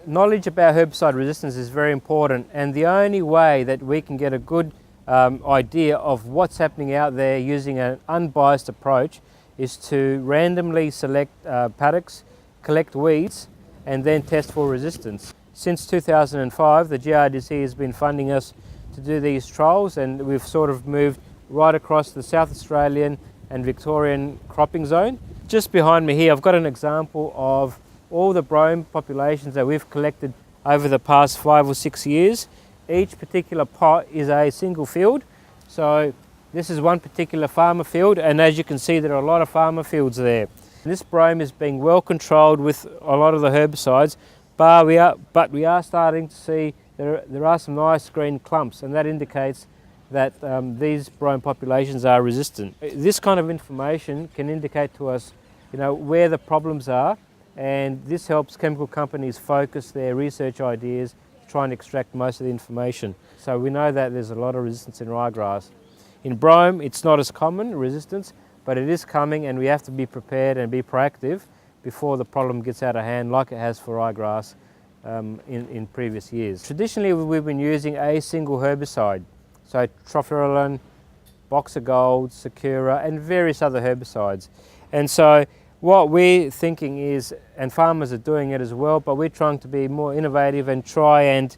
Knowledge about herbicide resistance is very important, and the only way that we can get a good idea of what's happening out there using an unbiased approach is to randomly select paddocks, collect weeds, and then test for resistance. Since 2005, the GRDC has been funding us to do these trials, and we've sort of moved right across the South Australian and Victorian cropping zone. Just behind me here, I've got an example of all the brome populations that we've collected over the past 5 or 6 years. Each particular pot is a single field. So this is one particular farmer field, and as you can see, there are a lot of farmer fields there. This brome is being well controlled with a lot of the herbicides, but we are starting to see there are some nice green clumps, and that indicates that these brome populations are resistant. This kind of information can indicate to us, where the problems are, and this helps chemical companies focus their research ideas to try and extract most of the information. So we know that there's a lot of resistance in ryegrass. In brome, it's not as common, resistance, but it is coming, and we have to be prepared and be proactive before the problem gets out of hand like it has for ryegrass in previous years. Traditionally, we've been using a single herbicide. So trofirolin, Boxer Gold, Sakura, and various other herbicides. And so what we're thinking is, and farmers are doing it as well, but we're trying to be more innovative and try and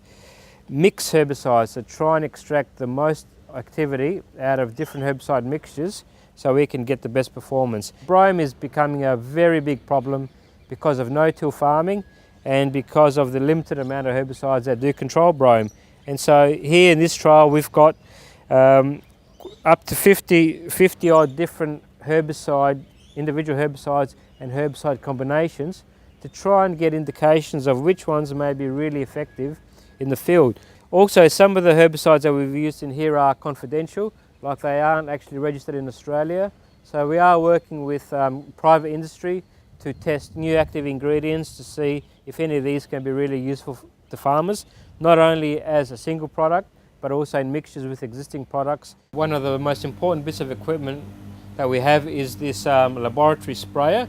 mix herbicides, so try and extract the most activity out of different herbicide mixtures so we can get the best performance. Brome is becoming a very big problem because of no-till farming and because of the limited amount of herbicides that do control brome. And so here in this trial we've got up to 50 odd different individual herbicides and herbicide combinations to try and get indications of which ones may be really effective in the field. Also, some of the herbicides that we've used in here are confidential, like they aren't actually registered in Australia. So we are working with private industry to test new active ingredients to see if any of these can be really useful to farmers, not only as a single product, but also in mixtures with existing products. One of the most important bits of equipment that we have is this laboratory sprayer,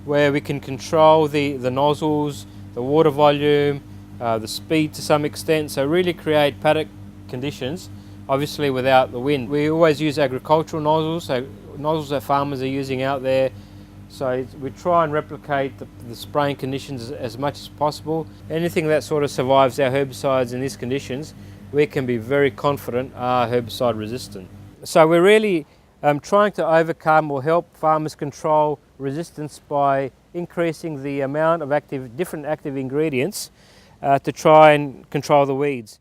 where we can control the nozzles, the water volume, the speed to some extent, so really create paddock conditions, obviously without the wind. We always use agricultural nozzles, so nozzles that farmers are using out there. So we try and replicate the spraying conditions as much as possible. Anything that sort of survives our herbicides in these conditions, we can be very confident are herbicide resistant. So we're really trying to overcome or help farmers control resistance by increasing the amount of different active ingredients to try and control the weeds.